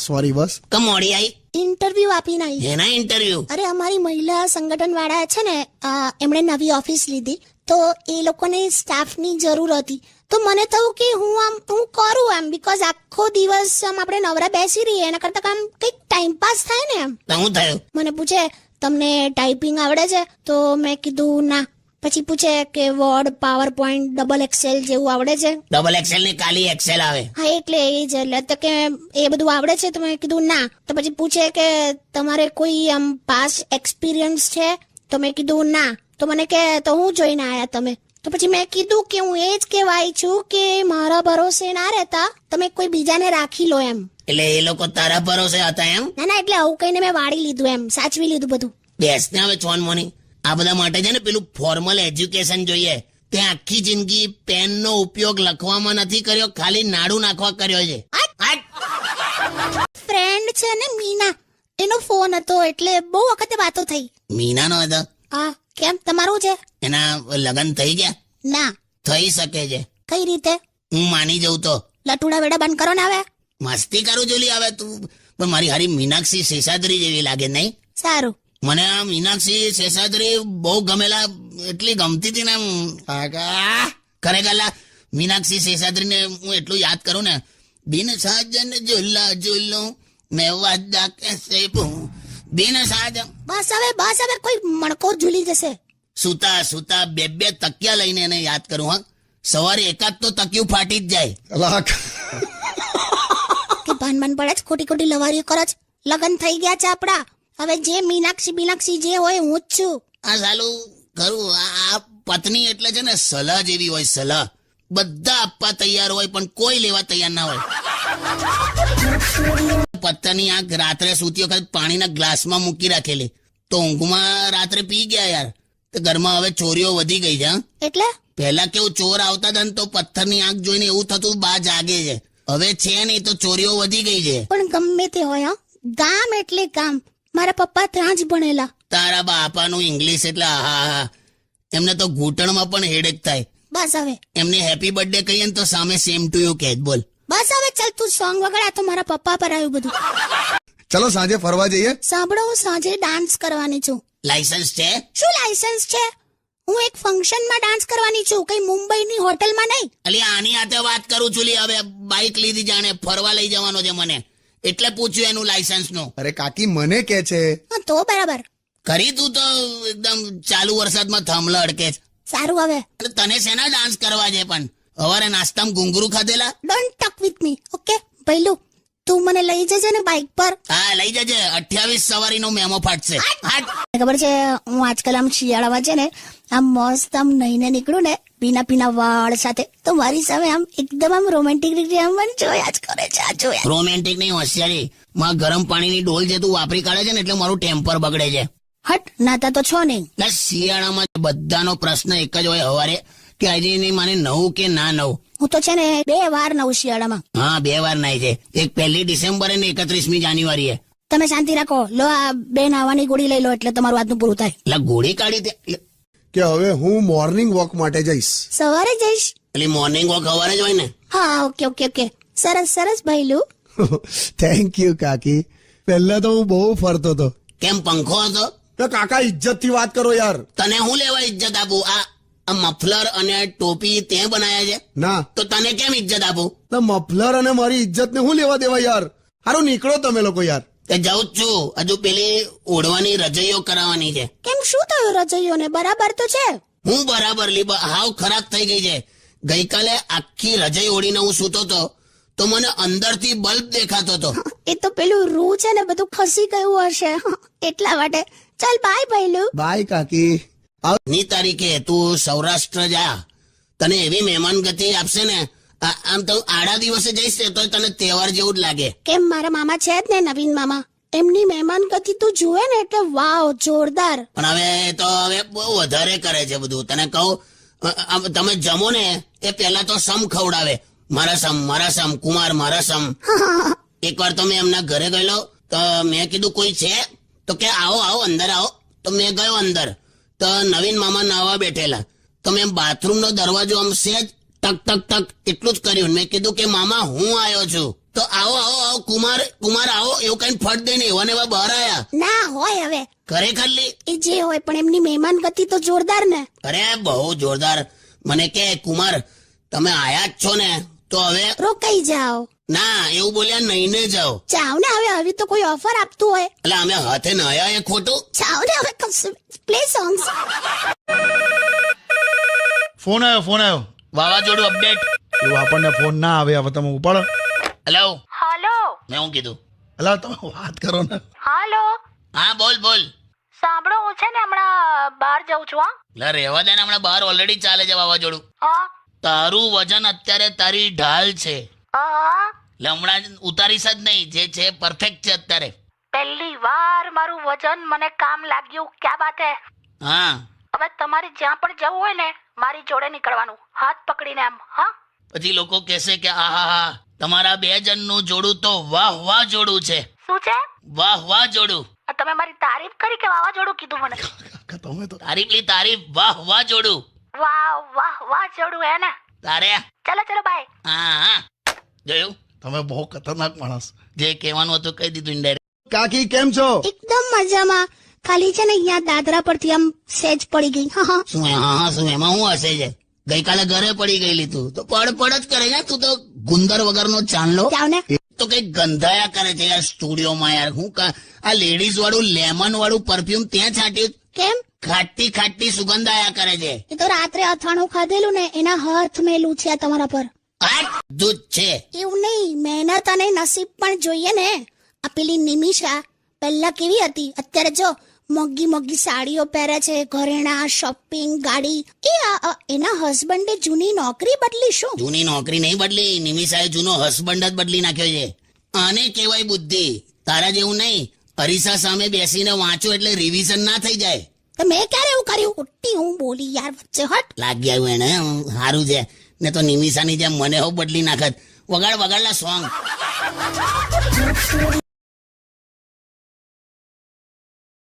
Sorry બસ. કમ મોડી આવી? Interview આપીને આવી. એના ઇન્ટરવ્યુ? અરે અમારી મહિલા સંગઠન વાળા છે ને, એમણે નવી ઓફિસ લીધી તો એ લોકોને સ્ટાફની જરૂર હતી. તો મને થયું કે હું કરું એમ, બીકોઝ આખો દિવસ આપણે નવરા બેસી રહીએ એના કરતા કામ કંઈક ટાઈમ પાસ થાય ને એમ. શું થયું? મને પૂછે તમને ટાઈપિંગ આવડે છે? તો મેં કીધું ના. પછી પૂછે કે word, power point, double XL જેવું આવડે છે? ડબલ એક્સેલ ની કાલી એક્સેલ આવે. હા એટલે એ જ. એટલે તો કે એ બધું આવડે છે? તો મેં કીધું ના. તો પછી પૂછે કે તમારે કોઈ આમ પાસ્ટ એક્સપિરિયન્સ છે? તો મેં કીધું ના. તો મને કે તો હું જોઈને આયા તમે? તો પછી મેં કીધું કે હું એ જ કહેવાય છું કે મારા ભરોસે ના રહેતા, તમે કોઈ બીજાને રાખી લો એમ. એટલે એ લોકો તારા ભરોસે હતા એમ? ના ના, એટલે આવું કહીને મેં વાળી લીધું એમ, સાચવી લીધું બધું. બેસ ને હવે ચોન મોની. આ બધા માટે છે ને પેલું ફોર્મલ એજ્યુકેશન જોઈએ. તે આખી જિંદગી પેનનો ઉપયોગ લખવામાં નથી કર્યો, ખાલી નાડું નાખવા કર્યો છે. ફ્રેન્ડ છે ને મીના, એનો ફોન હતો એટલે બહુ વખતે વાતો થઈ. મીના નો હતો? હા. કેમ, તમારું છે? એના લગ્ન થઈ ગયા? ના. થઈ શકે છે. કઈ રીતે? હું માની જઉં તો. લટુડા વેડા બંધ કરો ને હવે. મસ્તી કરું જોલી હવે તું. પણ મારી હારી મીનાક્ષી શેષાદ્રી જેવી લાગે નહીં? સારું. મને આ મીનાક્ષી શેષાદ્રી બહુ ગમેલા, એટલી ગમતી હતી ને ખરેખર. મીનાક્ષી શેષાદ્રીને હું એટલું યાદ કરું ને, બિન સાજન ઝુલ્લા ઝુલ્લું મેં વાદા કેસે બિન સાજન. બસ હવે કોઈ મણકો ઝૂલી જશે. સુતા સુતા બે તકિયા લઈને એને યાદ કરું. હા, સવારે એકાદ તો તકિયું ફાટી જ જાય. અલાક. કે ભાન પડે જ, ખોટી લવારીઓ કરો જ. લગ્ન થઈ ગયા છે આપડા. હવે જે મીનાક્ષી જે હોય હું જ છું. આ સાલું ખરું. આ પત્ની એટલે છે ને સલાહ જેવી હોય, સલાહ. બધા આપવા તૈયાર હોય પણ કોઈ લેવા તૈયાર ના હોય. પત્ની આંખ રાત્રે સૂતી વખત પાણીના ગ્લાસમાં મૂકી રાખેલી, તો ઊંઘમાં રાત્રે પી ગયા યાર. તો ઘરમાં હવે ચોરીઓ વધી ગઈ છે. એટલે પહેલા કેવું ચોર આવતા હતા ને તો પથ્થરની આંખ જોઈને એવું થતું બા જાગે છે. હવે છે નહીં તો ચોરીઓ વધી ગઈ છે. પણ ગમે તે હોય, ગામ એટલે ગામ. મારા પપ્પા ત્યાં જ ભણેલા. તારા બાપાનું ઇંગ્લિશ એટલે હા, એમને તો ઘૂંટણમાં પણ હેડેક થાય. બસ હવે. એમને હેપી બર્થડે કહીએ ને તો સામે સેમ ટુ યુ કહે. બોલ. બસ હવે ચાલ, તું સોંગ વગાડ. તો મારા પપ્પા પર આવ્યું બધું. ચલો સાંજે ફરવા જઈએ. સાંભળો, હું સાંજે ડાન્સ કરવાની છું. લાયસન્સ છે? શું લાયસન્સ છે? હું એક ફંક્શનમાં ડાન્સ કરવાની છું, કઈ મુંબઈની હોટલમાં નહીં. અલી આની હાથે વાત કરું છું. હવે બાઇક લીધી, જાણે ફરવા લઈ જવાનો છે મને, એટલે પૂછ્યું એનું લાયસન્સ નું. અરે કાકી મને કે છે. તો બરાબર. ખરી તું તો એકદમ ચાલુ વરસાદમાં થાંભલા અડકે છે. સારું હવે. તને શેના ડાન્સ કરવા છે પણ? હવારે નાસ્તામાં ઘુંઘરું ખાધેલા? Don't talk with me, okay? પહેલું તું મને લઈ જજે ને બાઇક પર. હા લઈ જજે. 28 સવારીનો મેમો ફાટશે. ખબર છે, હું આજકાલ આમ શિયાળામાં છે ને આમ મસ્ત આમ નહીને નીકળું ને પીના વાળ સાથે, તો મારી સામે આમ એકદમ આમ રોમેન્ટિક રીતે આમ મને જોયા જ કરે છે. આ જોયા. રોમેન્ટિક નહીં, હોશિયારી. માં ગરમ પાણીની ડોલ જે તું વાપરી કાઢે છે ને એટલે મારું ટેમ્પર બગડે છે. હટ, નાતા તો છો નહીં. શિયાળામાં બધાનો પ્રશ્ન એક જ હોય હવારે કે આજે નહીં માને નવું કે ના નવું. હું તો છે ને 2 વાર નવું શિયાળામાં. હા 2 વાર નાય છે. એક 1 ડિસેમ્બર અને 31મી જાન્યુઆરીએ. તમે શાંતિ રાખો. લો આ 2 નાવાની ગોળી લઈ લો એટલે તમારું આજનું પૂરું થાય. એટલે ગોળી કાઢી દે કે હવે હું મોર્નિંગ વોક માટે જઈશ. સવારે જઈશ? એટલે મોર્નિંગ વોક સવારે જ હોય ને. હા ઓકે. સરસ ભાઈલું. થેન્ક યુ કાકી. પહેલા તો હું બહુ ફરતો હતો. કેમ, પંખો હતો? કાકા ઇજ્જત થી વાત કરો યાર. તને હું લેવા ઇજ્જત આપું? આ મફલર અને ટોપી તે બનાયા છે? ના. તો તને કેમ ઇજ્જત આપું? તો મફલર અને મારી ઇજ્જત ને હું લેવા દેવા યાર. હારું નીકળો તમે લોકો યાર. તે જાઉં જ છું. હજુ પેલી ઓઢવાની રજૈયો કરાવવાની છે. કેમ, શું થયું રજૈયોને? બરાબર તો છે. હું બરાબર હાવ ખરાબ થઈ ગઈ છે. ગઈકાલે આખી રજઈ ઓઢીને હું સૂતો હતો તો મને અંદરથી બલ્બ દેખાતો હતો. એ તો પેલું રૂ છે ને બધું ખસી ગયું હશે એટલા માટે. ચાલ બાય ભાઈલું. બાય કાકી. ની તારીખે તું સૌરાષ્ટ્ર જા, તને એવી મહેમાન ગતિ આપશે ને. આમ તો આડા દિવસે જઈશ તો તને તહેવાર જેવું જ લાગે. કેમ, મારા મામા છે જ ને, નવીન મામા. એમની મહેમાન ગતિ તું જુએ ને એટલે વાવ, જોરદાર. પણ હવે બહુ વધારે કરે છે બધું. તને કહું, તમે જમો ને એ પહેલા તો સમ ખવડાવે. મારા સમ કુમાર મારા સમ. એકવાર તો મેં એમના ઘરે ગયેલો તો મેં કીધું કોઈ છે? તો કે આવો અંદર આવો. તો મેં ગયો અંદર તો નવીન મામા નાવા બેઠેલા. તો મેં બાથરૂમનો દરવાજો આમ સેજ ટક ટક ટક એટલું જ કર્યું. મેં કીધું કે મામા હું આવ્યો છું. તો આવો આવો આવો કુમાર આવો એવું કઈ ફટ દે ને એવા ને એવા બહાર આયા ના હોય હવે ખરેખર લી એ જે હોય પણ એમની મહેમાન ગતિ તો જોરદાર ને. અરે બહુ જોરદાર. મને કે કુમાર તમે આયા જ છો ને તો હવે રોકાઈ જાઓ. ના એવું બોલ્યા નહીં ને જાઓ. જાઓ ને હવે હવે તો કોઈ ઓફર આપતું હોય. એટલે અમે હાથે ન આયા એ ખોટું. જાઓ ને હવે પ્લે સોંગ્સ. ફોન આવ્યો વાવાઝોડું અપડેટ. એવું આપણને ફોન ના આવે હવે તમે ઉપાડો. હેલો હાલો મેં હું કીધું. એટલે તમે વાત કરો ને. હાલો હા બોલ. સાંભળો હું છે ને હમણાં બહાર જાઉં છું. એટલે રહેવા દે ને હમણાં બહાર ઓલરેડી ચાલે છે વાવાઝોડું. હા તારું વજન અત્યારે તારી ઢાલ છે હા એટલે હમણાં ઉતારીશ જ નહીં. જે છે પરફેક્ટ છે અત્યારે. પહેલી વાર મારું વજન મને કામ લાગ્યું. ક્યાં બાત હે. હા હવે તમારે જ્યાં પણ જવું હોય ને મારી જોડે નીકળવાનું, હાથ પકડીને એમ. હા પછી લોકો કહેશે કે આહા તમારા 2 જણનું જોડું તો વાહ જોડું છે. શું છે? વાહ જોડું. તમે મારી તારીફ કરી કે વાવાઝોડું કીધું મને? તમે તો તારીફ વાહ જોડું. વાહ જોડું હે ને. તારે ચલો બાય. હા જોયું તમે બહુ ખતરનાક માણસ. જે કહેવાનું હતું કહી દીધું ઇનડાયરેક્ટ. કાકી કેમ છો? એકદમ મજામાં. ખાલી છે ને અહીંયા દાદરા પરથી આમ સેજ પડી ગઈ. હા શું એમાં હું હશે છે? ગઈકાલે ઘરે પડી ગયેલી તું તો પડ જ કરે છે. તું તો ગુંદર વગરનો ચાંદલો. જાઓ ને. તો કઈ ગંધાયા કરે છે યાર સ્ટુડિયોમાં યાર. હું આ લેડીઝ વાળું લેમન વાળું પરફ્યુમ ત્યાં છાંટ્યું. કેમ? ખાટી સુગંધ આયા કરે છે. એ તો રાત્રે અથાણું ખાધેલું ને એના હાથ મેલું છે આ તમારા પર. આ દૂધ છે. એવું નહીં, મહેનત અને નસીબ પણ જોઈએ ને. આ પેલી નિમિષા પહેલા કેવી હતી, અત્યારે જો મોંઘી સાડીઓ પહેરે છે, ઘરેણા, શોપિંગ, ગાડી. એના હસબન્ડે જૂની નોકરી બદલી શું? જૂની નોકરી નહીં બદલી, નિમિષાએ જૂનો હસબન્ડ જ બદલી નાખ્યો છે. આને કહેવાય બુદ્ધિ. તારા જેવું નહીં. અરીસા સામે બેસીને વાંચો એટલે રિવિઝન ના થઈ જાય. તો મેં ક્યારે એવું કર્યું? ઉઠી હું બોલી યાર વચ્ચે. હટ. લાગી આવ્યું એને. સારું છે ને તો નિમિષાની જેમ મને બદલી નાખત. વગાડલા સોંગ.